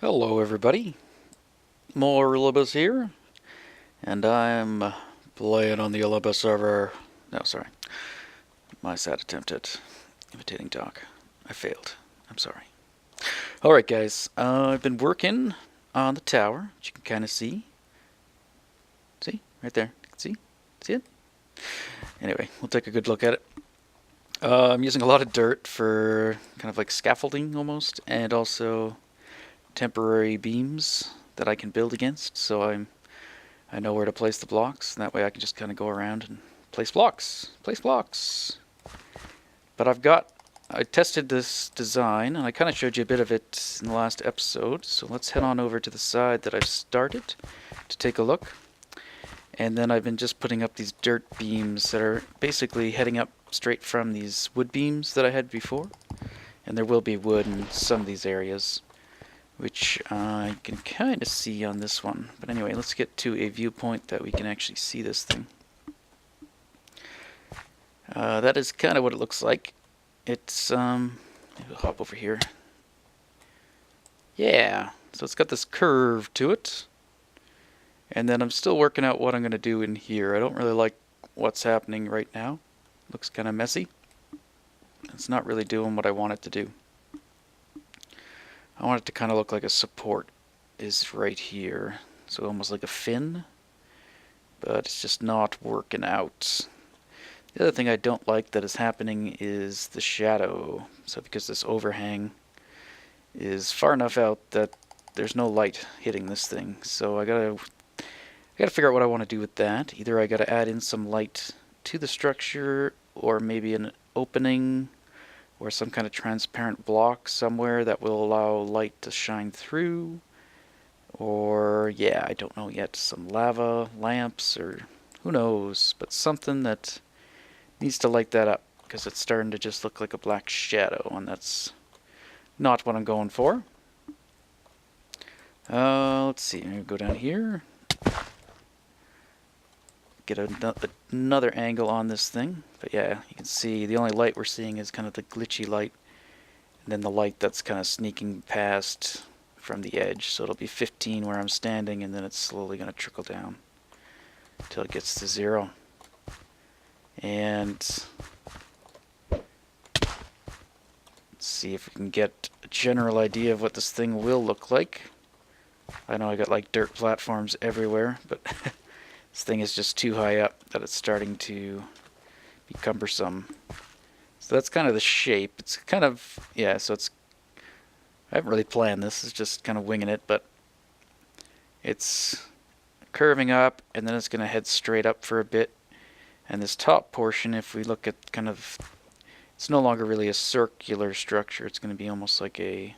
Hello everybody, Morilibus here, and I'm playing on the Olympus server. No, sorry, my sad attempt at imitating Doc. I failed. I'm sorry. Alright guys, I've been working on the tower, which you can kind of see. See? Right there. You can see? See it? Anyway, we'll take a good look at it. I'm using a lot of dirt for kind of like scaffolding almost, and also temporary beams that I can build against, so I know where to place the blocks, and that way I can just kind of go around and place blocks. Place blocks. But I tested this design, and I kind of showed you a bit of it in the last episode, so let's head on over to the side that I've started to take a look. And then I've been just putting up these dirt beams that are basically heading up straight from these wood beams that I had before. And there will be wood in some of these areas, which you can kind of see on this one. But anyway, let's get to a viewpoint that we can actually see this thing. That is kind of what it looks like. It's, maybe I'll hop over here. Yeah, so it's got this curve to it. And then I'm still working out what I'm going to do in here. I don't really like what's happening right now. Looks kind of messy. It's not really doing what I want it to do. I want it to kind of look like a support is right here. So almost like a fin. But it's just not working out. The other thing I don't like that is happening is the shadow. So because this overhang is far enough out that there's no light hitting this thing. So I gotta figure out what I want to do with that. Either I gotta add in some light to the structure, or maybe an opening or some kind of transparent block somewhere that will allow light to shine through. Or, yeah, I don't know yet, some lava lamps, or who knows, but something that needs to light that up, because it's starting to just look like a black shadow, and that's not what I'm going for. Let's see, I'm going to go down here, get another angle on this thing. But yeah, you can see the only light we're seeing is kind of the glitchy light, and then the light that's kind of sneaking past from the edge. So it'll be 15 where I'm standing, and then it's slowly going to trickle down until it gets to 0. And let's see if we can get a general idea of what this thing will look like. I know I got like dirt platforms everywhere, but this thing is just too high up that it's starting to be cumbersome. So that's kind of the shape. It's kind of, yeah, so it's, I haven't really planned this, it's just kind of winging it, but it's curving up, and then it's going to head straight up for a bit. And this top portion, if we look at kind of, it's no longer really a circular structure. It's going to be almost like a,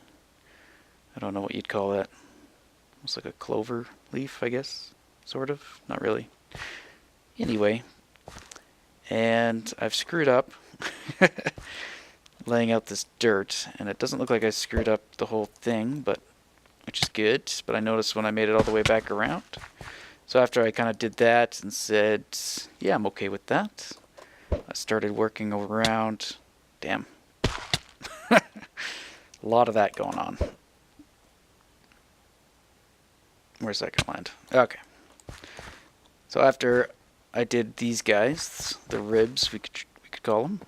I don't know what you'd call that, almost like a clover leaf, I guess, sort of, not really. Anyway, and I've screwed up laying out this dirt, and it doesn't look like I screwed up the whole thing, but which is good. But I noticed when I made it all the way back around. So after I kind of did that and said, yeah, I'm okay with that, I started working around. Damn. A lot of that going on. Where's that going to land? Okay. So after I did these guys, the ribs, we could call them,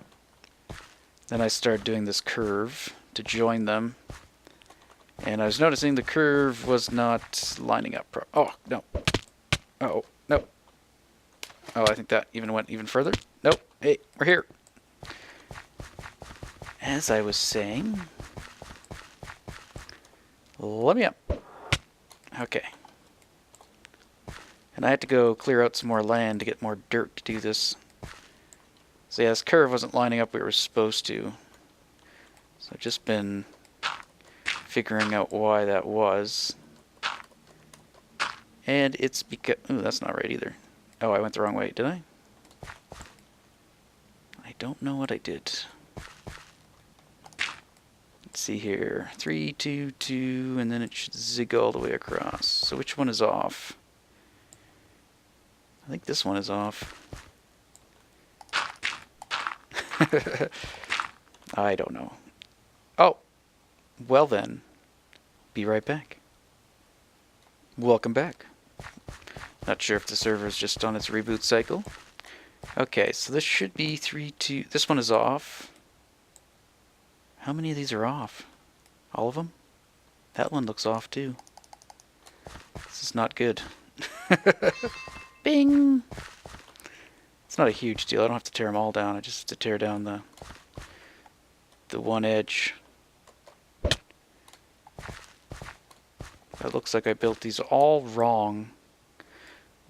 then I started doing this curve to join them. And I was noticing the curve was not lining up. Oh, no. Oh, no. Oh, I think that even went even further. Nope. Hey, we're here. As I was saying, let me up. Okay. And I had to go clear out some more land to get more dirt to do this. So yeah, this curve wasn't lining up where it was supposed to. So I've just been figuring out why that was. And it's because, ooh, that's not right either. Oh, I went the wrong way, did I? I don't know what I did. Let's see here. 3, 2, 2, and then it should zig all the way across. So which one is off? I think this one is off. I don't know. Oh, well then, be right back. Welcome back. Not sure if the server is just on its reboot cycle. Okay, so this should be 3, 2... This one is off. How many of these are off? All of them? That one looks off too. This is not good. Bing! It's not a huge deal. I don't have to tear them all down. I just have to tear down the one edge. It looks like I built these all wrong.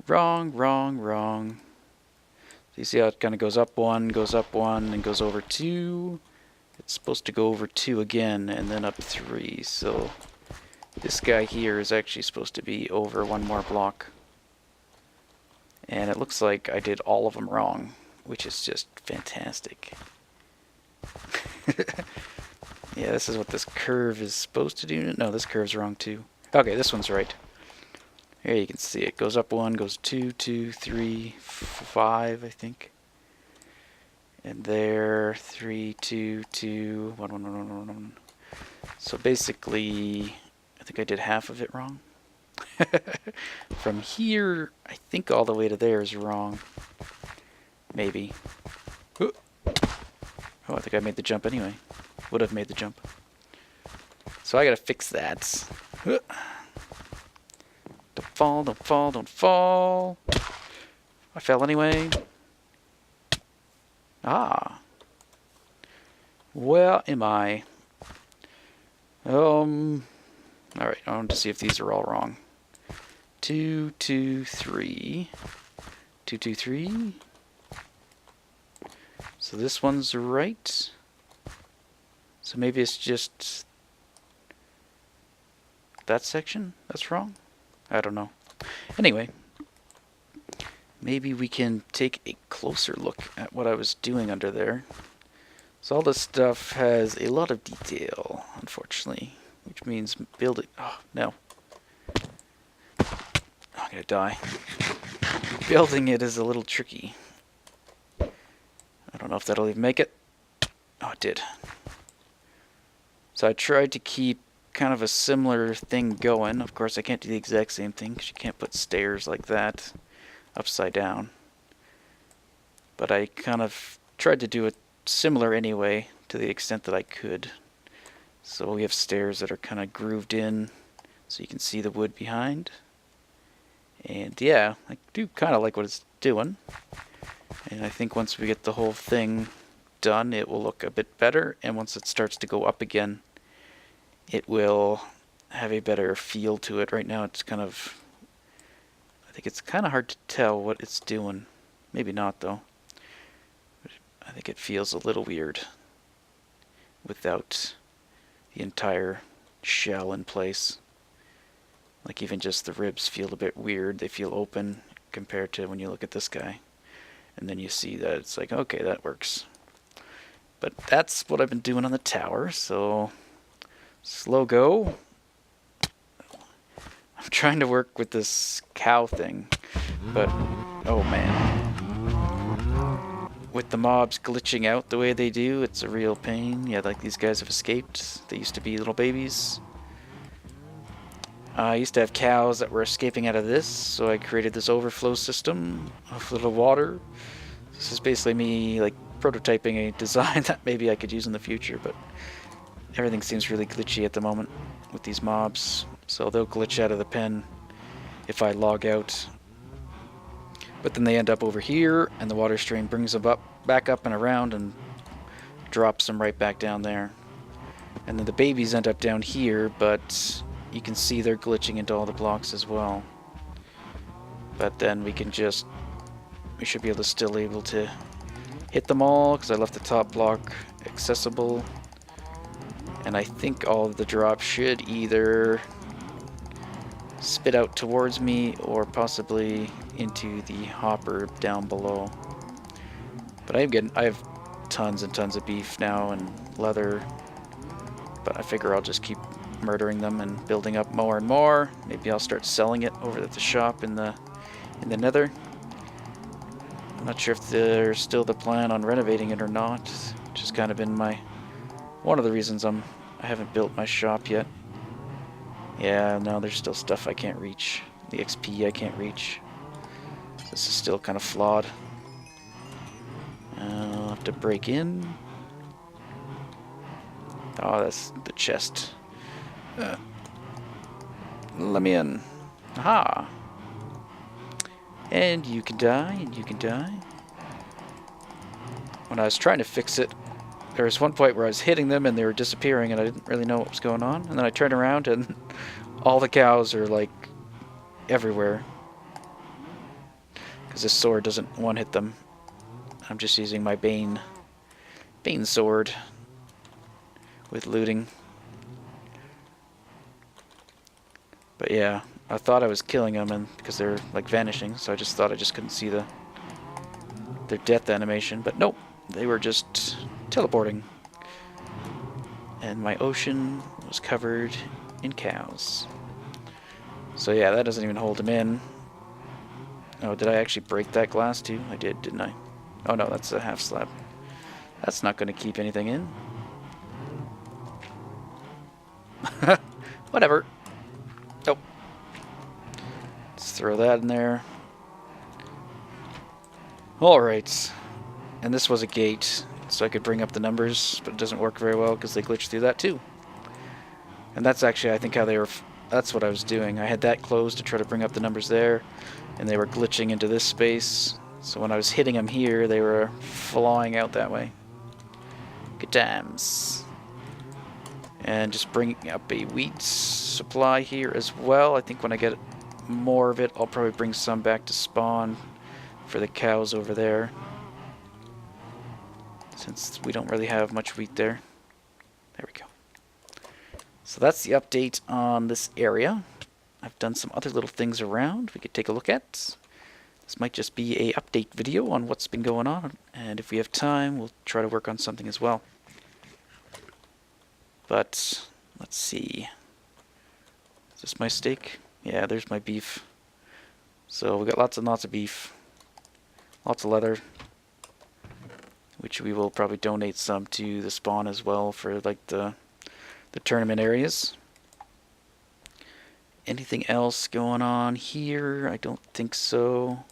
Wrong, wrong, wrong. So you see how it kind of goes up 1, and goes over 2. It's supposed to go over 2 again, and then up 3. So this guy here is actually supposed to be over 1 more block. And it looks like I did all of them wrong, which is just fantastic. Yeah, this is what this curve is supposed to do. No, this curve's wrong too. Okay, this one's right. Here you can see it goes up 1, goes 2, 2, 3, 5, I think. And there, 3, 2, 2, 1, 1, 1, 1, 1, 1. So basically, I think I did half of it wrong. From here, I think all the way to there is wrong. Maybe. Oh, I think I made the jump anyway. Would have made the jump. So I gotta fix that. Don't fall, don't fall, don't fall. I fell anyway. Ah. Where am I? Alright, I want to see if these are all wrong. 2, 2, 3. 2, 2, 3. So this one's right. So maybe it's just that section that's wrong? I don't know. Anyway, maybe we can take a closer look at what I was doing under there. So all this stuff has a lot of detail, unfortunately, which means building... Oh, no. I'm gonna die. Building it is a little tricky. I don't know if that'll even make it. Oh, it did. So I tried to keep kind of a similar thing going. Of course, I can't do the exact same thing because you can't put stairs like that upside down. But I kind of tried to do it similar anyway to the extent that I could. So we have stairs that are kind of grooved in so you can see the wood behind. And yeah, I do kind of like what it's doing. And I think once we get the whole thing done, it will look a bit better. And once it starts to go up again, it will have a better feel to it. Right now it's kind of... I think it's kind of hard to tell what it's doing. Maybe not though. I think it feels a little weird without the entire shell in place. Like even just the ribs feel a bit weird. They feel open compared to when you look at this guy. And then you see that it's like, okay, that works. But that's what I've been doing on the tower, so slow go. I'm trying to work with this cow thing, but oh man. With the mobs glitching out the way they do, it's a real pain. Yeah, like these guys have escaped. They used to be little babies. I used to have cows that were escaping out of this, so I created this overflow system of little water. This is basically me like prototyping a design that maybe I could use in the future, but everything seems really glitchy at the moment with these mobs, so they'll glitch out of the pen if I log out. But then they end up over here, and the water stream brings them back up and around and drops them right back down there. And then the babies end up down here, but you can see they're glitching into all the blocks as well. But then we should be still able to hit them all, because I left the top block accessible. And I think all of the drops should either spit out towards me or possibly into the hopper down below. But I have tons and tons of beef now and leather, but I figure I'll just keep murdering them and building up more and more. Maybe I'll start selling it over at the shop in the nether. I'm not sure if there's still the plan on renovating it or not. Which has kind of been one of the reasons I haven't built my shop yet. Yeah, no, there's still stuff I can't reach. The XP I can't reach. This is still kind of flawed. I'll have to break in. Oh, that's the chest. Let me in. Aha! And you can die, and you can die. When I was trying to fix it, there was one point where I was hitting them and they were disappearing and I didn't really know what was going on. And then I turned around and all the cows are like everywhere. Because this sword doesn't one-hit them. I'm just using my Bane sword with looting. But yeah, I thought I was killing them and because they're like vanishing, so I just thought I just couldn't see their death animation. But nope, they were just teleporting. And my ocean was covered in cows. So yeah, that doesn't even hold them in. Oh, did I actually break that glass too? I did, didn't I? Oh no, that's a half slab. That's not going to keep anything in. Whatever. Nope. Let's throw that in there. Alright. And this was a gate, so I could bring up the numbers, but it doesn't work very well because they glitch through that too. And that's actually, I think, how they were... That's what I was doing. I had that closed to try to bring up the numbers there, and they were glitching into this space. So when I was hitting them here, they were flying out that way. Good times. And just bringing up a wheat supply here as well. I think when I get more of it, I'll probably bring some back to spawn for the cows over there, since we don't really have much wheat there. There we go. So that's the update on this area. I've done some other little things around we could take a look at. This might just be a update video on what's been going on, and if we have time, we'll try to work on something as well. But let's see. Is this my steak? Yeah, there's my beef. So we got lots and lots of beef. Lots of leather, which we will probably donate some to the spawn as well for like the tournament areas. Anything else going on here? I don't think so.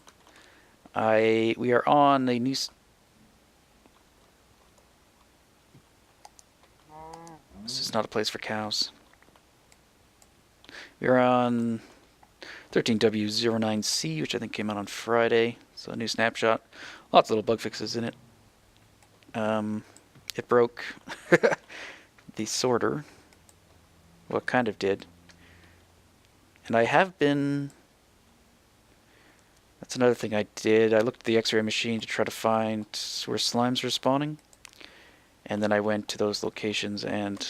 We are on a new... This is not a place for cows. We are on 13W09C, which I think came out on Friday. So a new snapshot. Lots of little bug fixes in it. It broke the sorter. Well, it kind of did. And I have been... That's another thing I did. I looked at the X-ray machine to try to find where slimes were spawning. And then I went to those locations and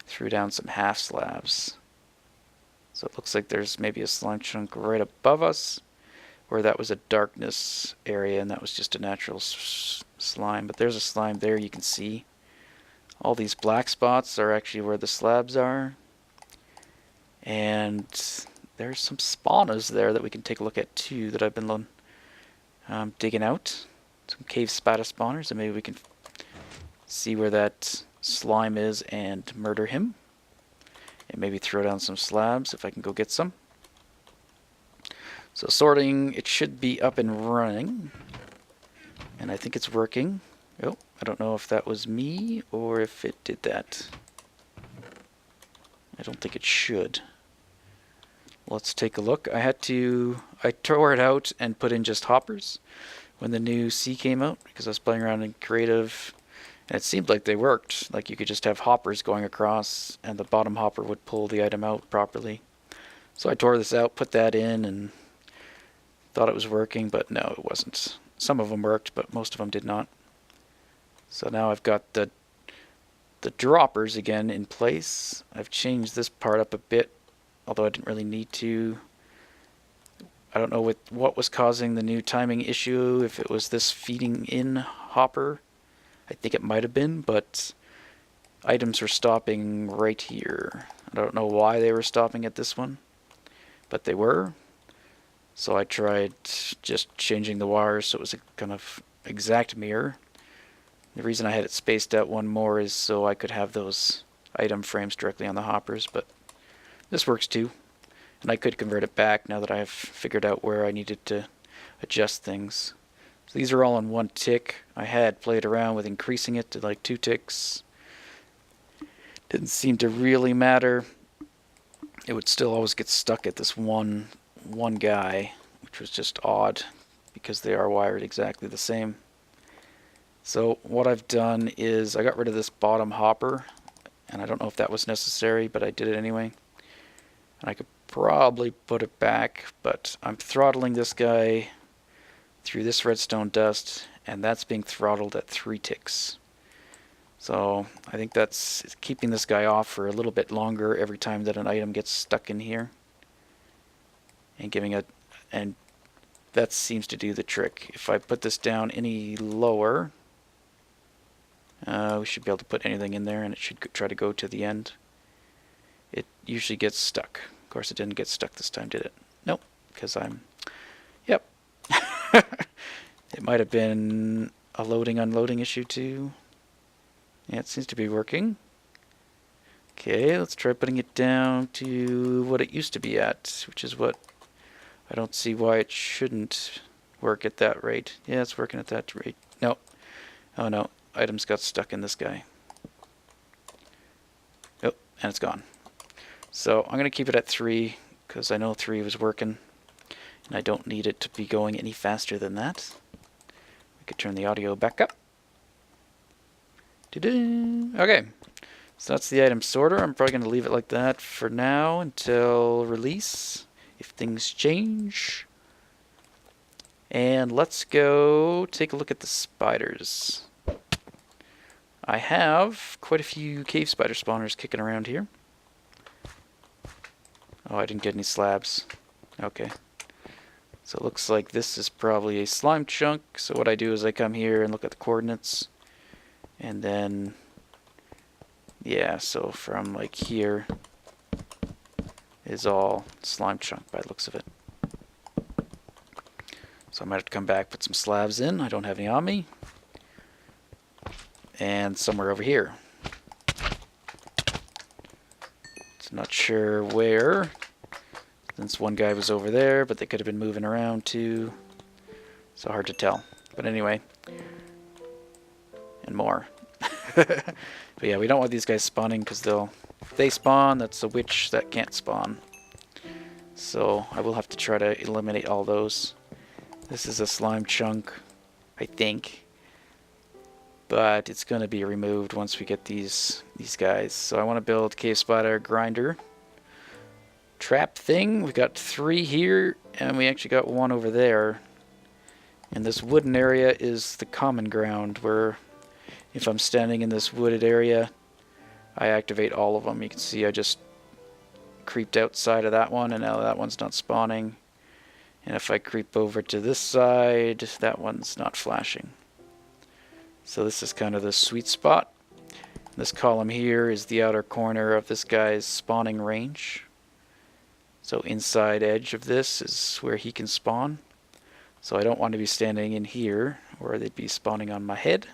threw down some half slabs. So it looks like there's maybe a slime chunk right above us, where that was a darkness area and that was just a natural slime. But there's a slime there you can see. All these black spots are actually where the slabs are. And there's some spawners there that we can take a look at too that I've been digging out. Some cave spatter spawners, and maybe we can see where that slime is and murder him. And maybe throw down some slabs if I can go get some. So sorting, it should be up and running. And I think it's working. Oh, I don't know if that was me or if it did that. I don't think it should. Let's take a look. I tore it out and put in just hoppers when the new C came out, because I was playing around in creative, and it seemed like they worked. Like you could just have hoppers going across and the bottom hopper would pull the item out properly. So I tore this out, put that in, and thought it was working, but no, it wasn't. Some of them worked, but most of them did not. So now I've got the droppers again in place. I've changed this part up a bit, although I didn't really need to. I don't know what was causing the new timing issue, if it was this feeding in hopper. I think it might have been, but items were stopping right here. I don't know why they were stopping at this one, but they were. So I tried just changing the wires so it was a kind of exact mirror. The reason I had it spaced out one more is so I could have those item frames directly on the hoppers, but This works too. And I could convert it back now that I've figured out where I needed to adjust things. So these are all in 1 tick. I had played around with increasing it to like 2 ticks. Didn't seem to really matter. It would still always get stuck at this one guy, which was just odd because they are wired exactly the same. So what I've done is I got rid of this bottom hopper, and I don't know if that was necessary, but I did it anyway. And I could probably put it back, but I'm throttling this guy through this redstone dust, and that's being throttled at 3 ticks. So I think that's keeping this guy off for a little bit longer every time that an item gets stuck in here, and giving it, and that seems to do the trick. If I put this down any lower, we should be able to put anything in there, and it should try to go to the end. It usually gets stuck. Of course, it didn't get stuck this time, did it? Nope, because I'm... Yep. It might have been a loading-unloading issue, too. Yeah, it seems to be working. Okay, let's try putting it down to what it used to be at, which is what... I don't see why it shouldn't work at that rate. Yeah, it's working at that rate. No. Oh, no. Items got stuck in this guy. Oh, and it's gone. So I'm going to keep it at 3 because I know 3 was working, and I don't need it to be going any faster than that. We could turn the audio back up. Okay, so that's the item sorter. I'm probably going to leave it like that for now until release, if things change. And let's go take a look at the spiders. I have quite a few cave spider spawners kicking around here. Oh, I didn't get any slabs. Okay. So it looks like this is probably a slime chunk. So what I do is I come here and look at the coordinates. And then, yeah, so from like here is all slime chunk by the looks of it. So I might have to come back, put some slabs in. I don't have any on me. And somewhere over here. So not sure where, since one guy was over there, but they could have been moving around too. So hard to tell. But anyway. And more. But yeah, we don't want these guys spawning because if they spawn, that's a witch that can't spawn. So I will have to try to eliminate all those. This is a slime chunk, I think. But it's going to be removed once we get these guys. So I want to build cave spider grinder trap thing. We got 3 here, and we actually got 1 over there. And this wooden area is the common ground, where if I'm standing in this wooded area, I activate all of them. You can see I just creeped outside of that one, and now that one's not spawning. And if I creep over to this side, that one's not flashing. So this is kind of the sweet spot. This column here is the outer corner of this guy's spawning range. So inside edge of this is where he can spawn. So I don't want to be standing in here, or they'd be spawning on my head,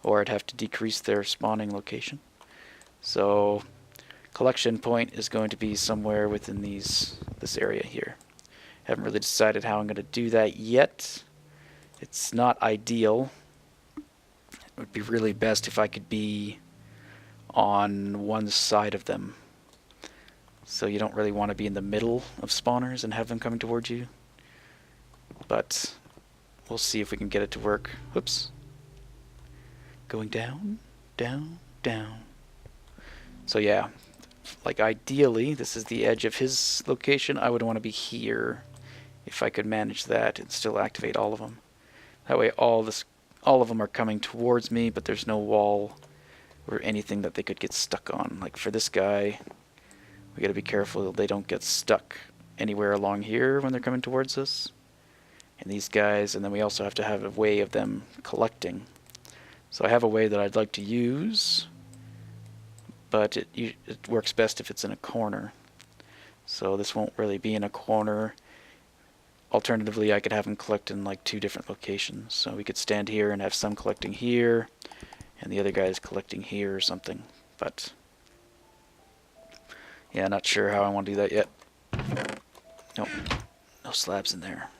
or I'd have to decrease their spawning location. So collection point is going to be somewhere within this area here. Haven't really decided how I'm going to do that yet. It's not ideal. It would be really best if I could be on one side of them. So you don't really want to be in the middle of spawners and have them coming towards you. But we'll see if we can get it to work. Whoops. Going down, down, down. So yeah, like ideally, this is the edge of his location. I would want to be here if I could manage that and still activate all of them. That way all of them are coming towards me, but there's no wall or anything that they could get stuck on. Like for this guy, we got to be careful they don't get stuck anywhere along here when they're coming towards us. And these guys, and then we also have to have a way of them collecting. So I have a way that I'd like to use, but it works best if it's in a corner. So this won't really be in a corner. Alternatively, I could have them collect in like 2 different locations. So we could stand here and have some collecting here, and the other guys collecting here or something. But Yeah, not sure how I want to do that yet. Nope, no slabs in there.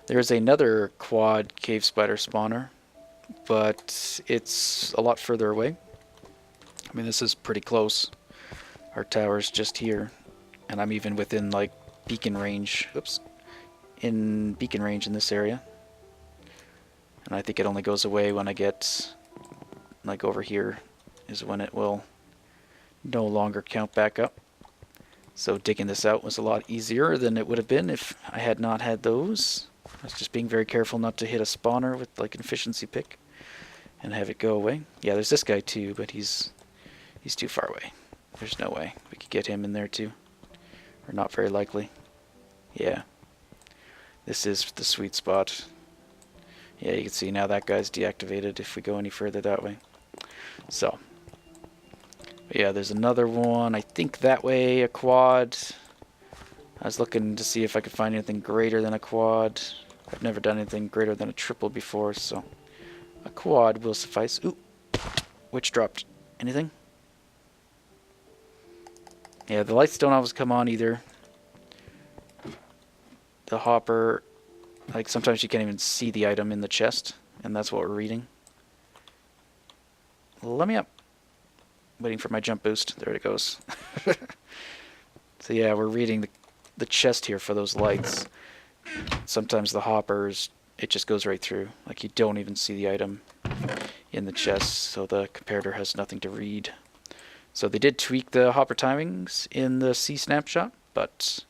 There's another quad cave spider spawner, but it's a lot further away. I mean, this is pretty close. Our tower's just here, and I'm even within like beacon range. Oops, in beacon range in this area. And I think it only goes away when I get like over here is when it will no longer count back up. So digging this out was a lot easier than it would have been if I had not had those. I was just being very careful not to hit a spawner with like an efficiency pick and have it go away. Yeah, there's this guy too, but he's too far away. There's no way we could get him in there too. Or not very likely. Yeah. This is the sweet spot. Yeah, you can see now that guy's deactivated if we go any further that way. So, yeah, there's another one. I think that way, a quad. I was looking to see if I could find anything greater than a quad. I've never done anything greater than a triple before, so a quad will suffice. Ooh, witch dropped. Anything? Yeah, the lights don't always come on either. The hopper, like sometimes you can't even see the item in the chest, and that's what we're reading. Let me up. Waiting for my jump boost. There it goes. So yeah, we're reading the chest here for those lights. Sometimes the hoppers, it just goes right through. Like you don't even see the item in the chest, so the comparator has nothing to read. So they did tweak the hopper timings in the C snapshot, but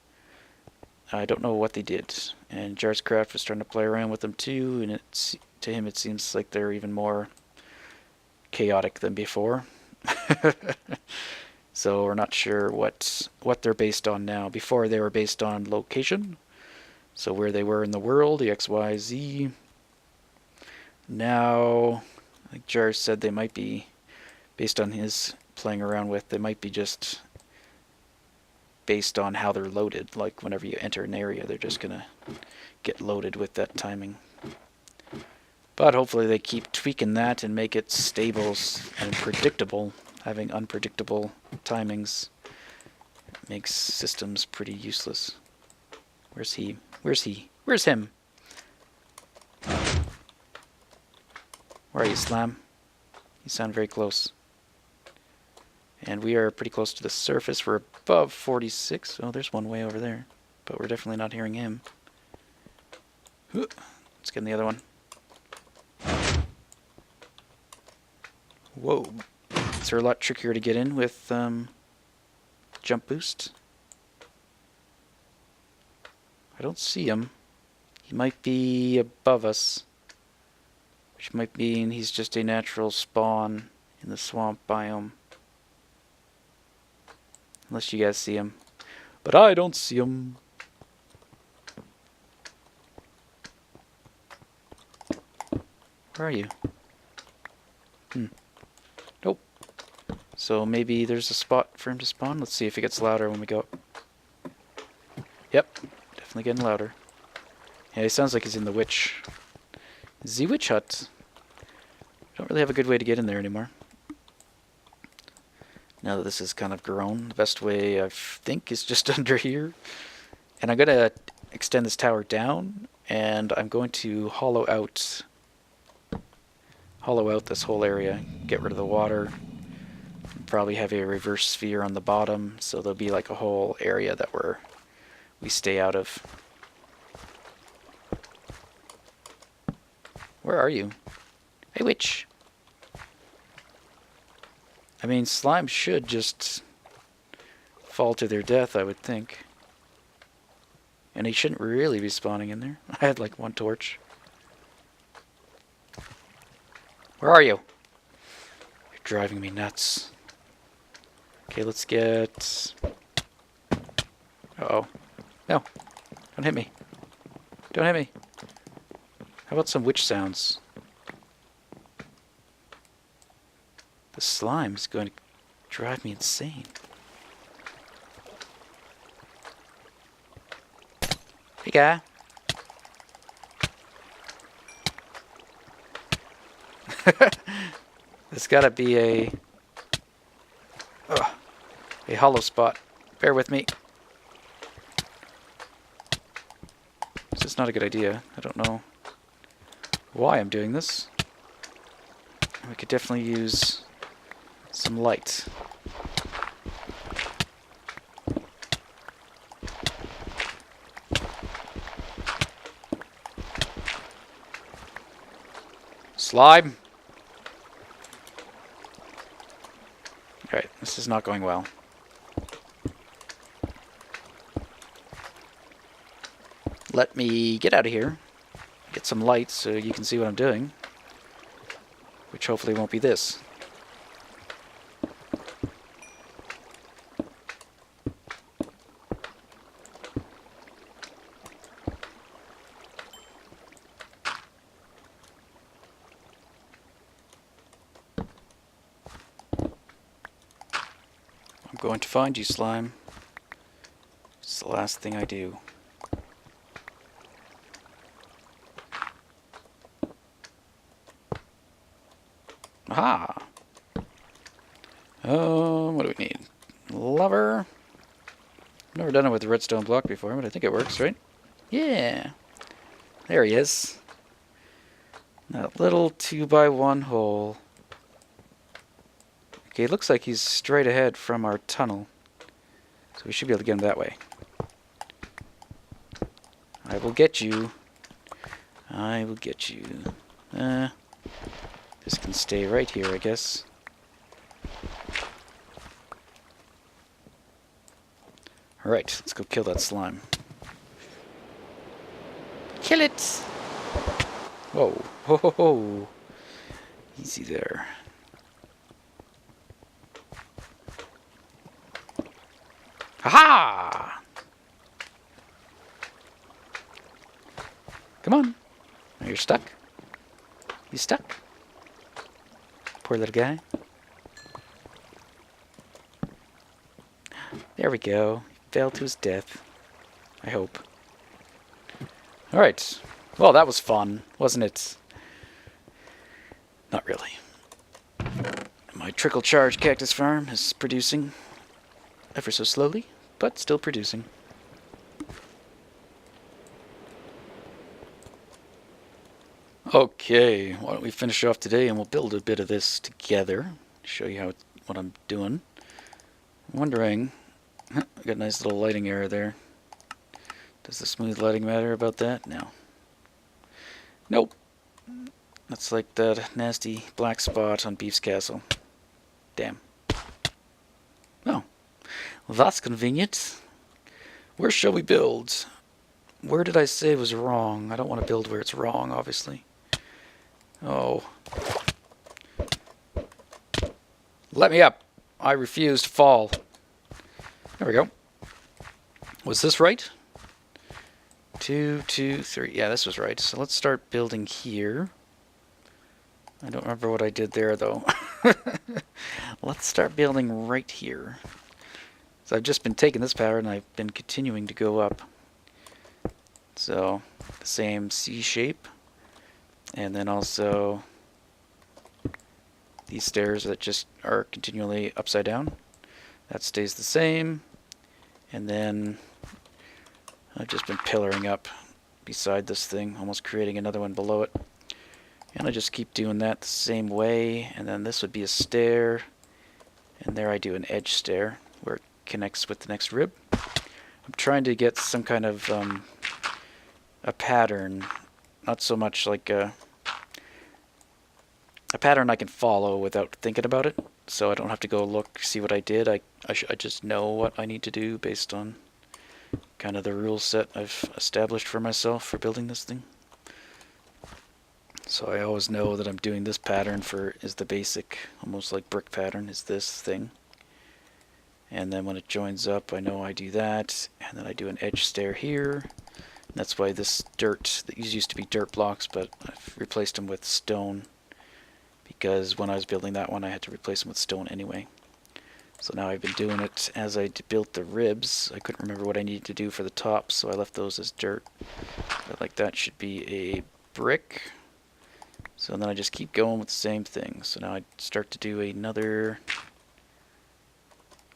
I don't know what they did. And Jarscraft was trying to play around with them too, and to him it seems like they're even more chaotic than before. So we're not sure what they're based on now. Before they were based on location, so where they were in the world, the X, Y, Z. Now, like Jar said, they might be based on his playing around with. They might be just based on how they're loaded. Like whenever you enter an area, they're just gonna get loaded with that timing. But hopefully they keep tweaking that and make it stable and predictable. Having unpredictable timings makes systems pretty useless. Where's he? Where's he? Where's him? Where are you, Slam? You sound very close. And we are pretty close to the surface. We're above 46. Oh, there's one way over there. But we're definitely not hearing him. Let's get in the other one. Whoa. These are a lot trickier to get in with jump boost. I don't see him. He might be above us, which might mean he's just a natural spawn in the swamp biome. Unless you guys see him. But I don't see him. Where are you? Nope. So maybe there's a spot for him to spawn. Let's see if it gets louder when we go up. Yep, definitely getting louder. Yeah, he sounds like he's in the witch. The witch hut. Don't really have a good way to get in there anymore. Now that this has kind of grown, the best way I think is just under here. And I'm going to extend this tower down, and I'm going to hollow out this whole area, get rid of the water, probably have a reverse sphere on the bottom, so there'll be like a whole area that we stay out of. Where are you? Hey, witch! I mean, slime should just fall to their death, I would think. And he shouldn't really be spawning in there. I had like one torch. Where are you? You're driving me nuts. Okay, let's get... Uh-oh. No. Don't hit me. Don't hit me. How about some witch sounds? The slime's going to drive me insane. Hey, guy. There's gotta be a hollow spot Bear with me. This is not a good idea. I don't know why I'm doing this. We could definitely use some light. Slime! Alright, this is not going well. Let me get out of here. Get some light so you can see what I'm doing. Which hopefully won't be this. I'm going to find you, slime. It's the last thing I do. Aha! What do we need? Lever. I've never done it with the redstone block before, but I think it works, right? Yeah! There he is. That little 2x1 hole. Okay, it looks like he's straight ahead from our tunnel. So we should be able to get him that way. I will get you. I will get you. This can stay right here, I guess. Alright, let's go kill that slime. Kill it! Whoa. Ho ho ho. Easy there. Ha-ha! Come on. Now you're stuck. You stuck? Poor little guy. There we go. He fell to his death. I hope. Alright. Well, that was fun, wasn't it? Not really. My trickle charge cactus farm is producing ever so slowly, but still producing. Okay, why don't we finish off today and we'll build a bit of this together. Show you how what I'm doing. I'm wondering, I got a nice little lighting error there. Does the smooth lighting matter about that? No. Nope. That's like that nasty black spot on Beef's Castle. Damn. Oh. Well, that's convenient. Where shall we build? Where did I say was wrong? I don't want to build where it's wrong, obviously. Oh. Let me up. I refuse to fall. There we go. Was this right? 2, 2, 3. Yeah, this was right. So let's start building here. I don't remember what I did there, though. Let's start building right here. So I've just been taking this power and I've been continuing to go up. So the same C shape. And then also these stairs that just are continually upside down. That stays the same. And then I've just been pillaring up beside this thing, almost creating another one below it. And I just keep doing that the same way. And then this would be a stair. And there I do an edge stair where it connects with the next rib. I'm trying to get some kind of a pattern. Not so much like a pattern I can follow without thinking about it. So I don't have to go look, see what I did. I just know what I need to do based on kind of the rule set I've established for myself for building this thing. So I always know that I'm doing this pattern is the basic, almost like brick pattern, is this thing. And then when it joins up, I know I do that. And then I do an edge stair here. And that's why this dirt, these used to be dirt blocks, but I've replaced them with stone. Because when I was building that one, I had to replace them with stone anyway. So now I've been doing it as I built the ribs. I couldn't remember what I needed to do for the top, so I left those as dirt. But like that should be a brick. So then I just keep going with the same thing. So now I start to do another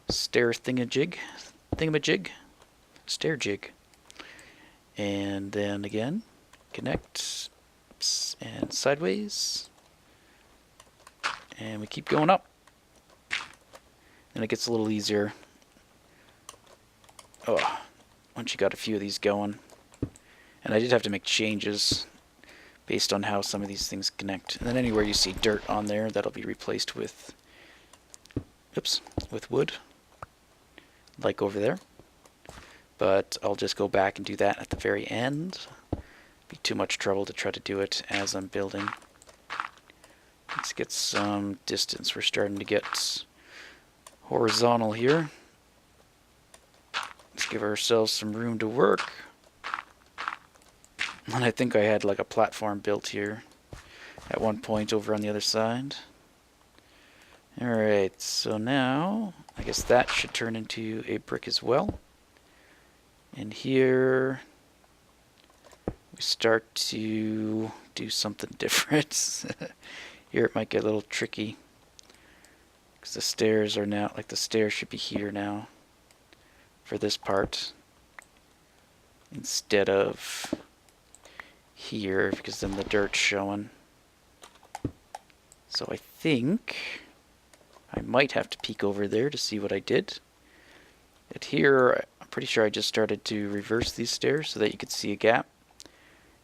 stair thingamajig thingamajig, stair jig. And then again, connect and sideways. And we keep going up. And it gets a little easier. Oh, once you got a few of these going. And I did have to make changes based on how some of these things connect. And then anywhere you see dirt on there, that'll be replaced with, with wood, like over there. But I'll just go back and do that at the very end. Be too much trouble to try to do it as I'm building. Let's get some distance. We're starting to get horizontal here. Let's give ourselves some room to work. And I think I had like a platform built here at one point over on the other side. Alright, so now I guess that should turn into a brick as well. And here we start to do something different. Here it might get a little tricky because the stairs are now, like the stairs should be here now for this part instead of here, because then the dirt's showing. So I think I might have to peek over there to see what I did. But here, I'm pretty sure I just started to reverse these stairs so that you could see a gap.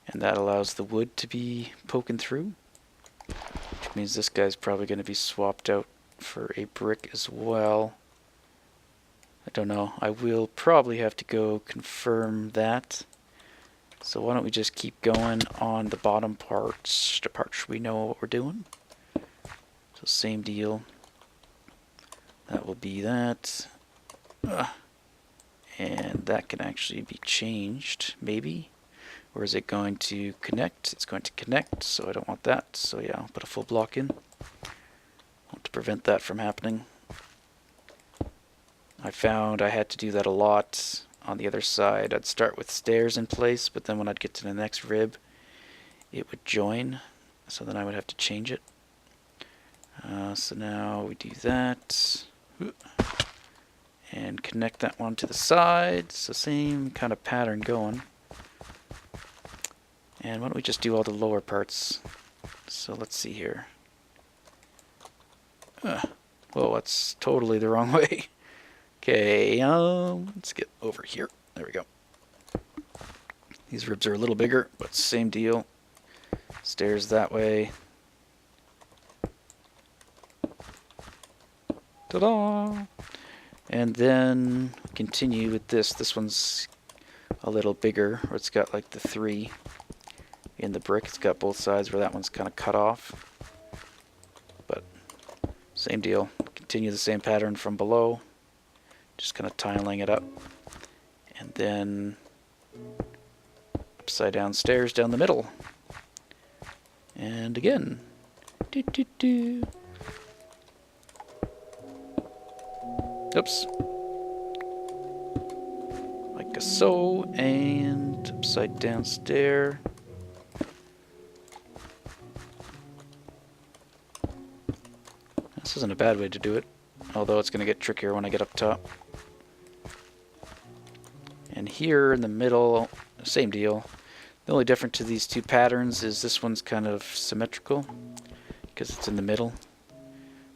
And that allows the wood to be poking through. Which means this guy's probably going to be swapped out for a brick as well. I don't know. I will probably have to go confirm that. So why don't we just keep going on the bottom parts, the parts we know what we're doing. So same deal. That will be that. And that can actually be changed, maybe. Or is it going to connect? It's going to connect, so I don't want that. So yeah, I'll put a full block in. I want to prevent that from happening. I found I had to do that a lot on the other side. I'd start with stairs in place, but then when I'd get to the next rib, it would join. So then I would have to change it. So now we do that. And connect that one to the side. So same kind of pattern going. And why don't we just do all the lower parts? So let's see here. Whoa, that's totally the wrong way. Okay, let's get over here. There we go. These ribs are a little bigger, but same deal. Stairs that way. Ta-da! And then continue with this. This one's a little bigger, or it's got like the 3 in the brick. It's got both sides where that one's kind of cut off. But same deal. Continue the same pattern from below. Just kind of tiling it up. And then upside down stairs down the middle. And again. Oops. Like so. And upside down stair. This isn't a bad way to do it, although it's going to get trickier when I get up top. And here in the middle, same deal. The only difference to these two patterns is this one's kind of symmetrical because it's in the middle.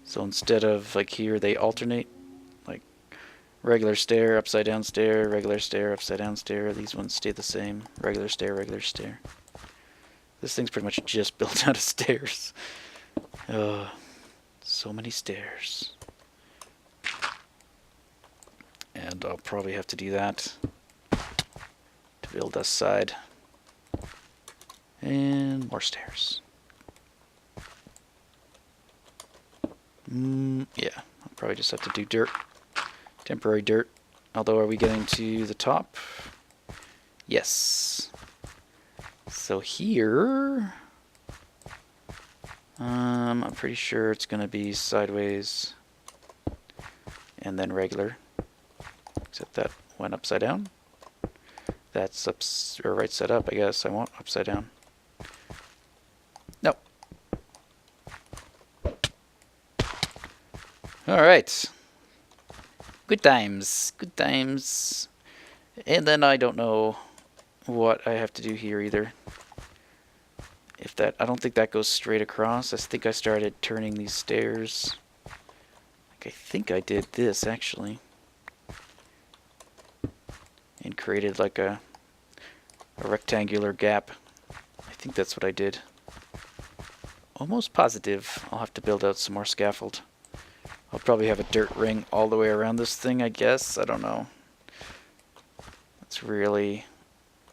So instead of like here, they alternate, like regular stair, upside down stair, regular stair, upside down stair. These ones stay the same, regular stair, regular stair. This thing's pretty much just built out of stairs. So many stairs. And I'll probably have to do that to build this side. And more stairs. Yeah, I'll probably just have to do dirt. Temporary dirt. Although, are we getting to the top? Yes. So here... I'm pretty sure it's going to be sideways and then regular. Except that went upside down. That's or right side up, I guess. I want upside down. No. Alright. Good times. Good times. And then I don't know what I have to do here either. If that, I don't think that goes straight across. I think I started turning these stairs. I think I did this actually. And created like a rectangular gap. I think that's what I did. Almost positive I'll have to build out some more scaffold. I'll probably have a dirt ring all the way around this thing, I guess. I don't know. That's really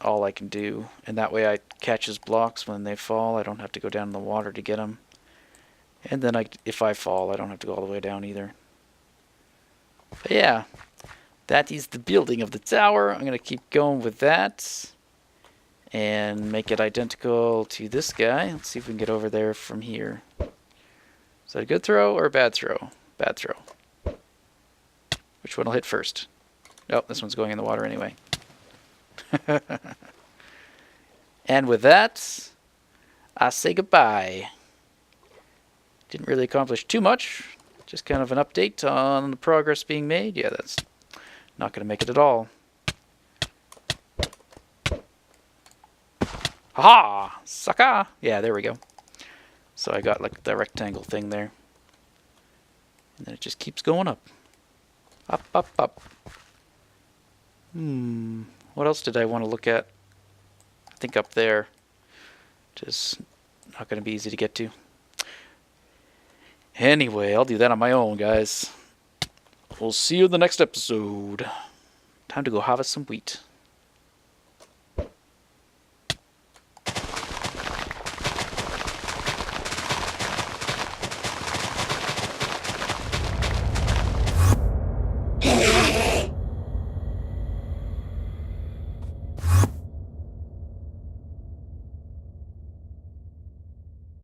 all I can do. And that way I catch his blocks when they fall. I don't have to go down in the water to get them. And then if I fall, I don't have to go all the way down either. But yeah, that is the building of the tower. I'm going to keep going with that. And make it identical to this guy. Let's see if we can get over there from here. Is that a good throw or a bad throw? Bad throw. Which one will hit first? Oh, this one's going in the water anyway. And with that, I say goodbye. Didn't really accomplish too much. Just kind of an update on the progress being made. Yeah, that's not going to make it at all. Ha! Sucker! Yeah, there we go. So I got like the rectangle thing there. And then it just keeps going up. Up, up, up. What else did I want to look at? I think up there. Just not going to be easy to get to. Anyway, I'll do that on my own, guys. We'll see you in the next episode. Time to go harvest some wheat.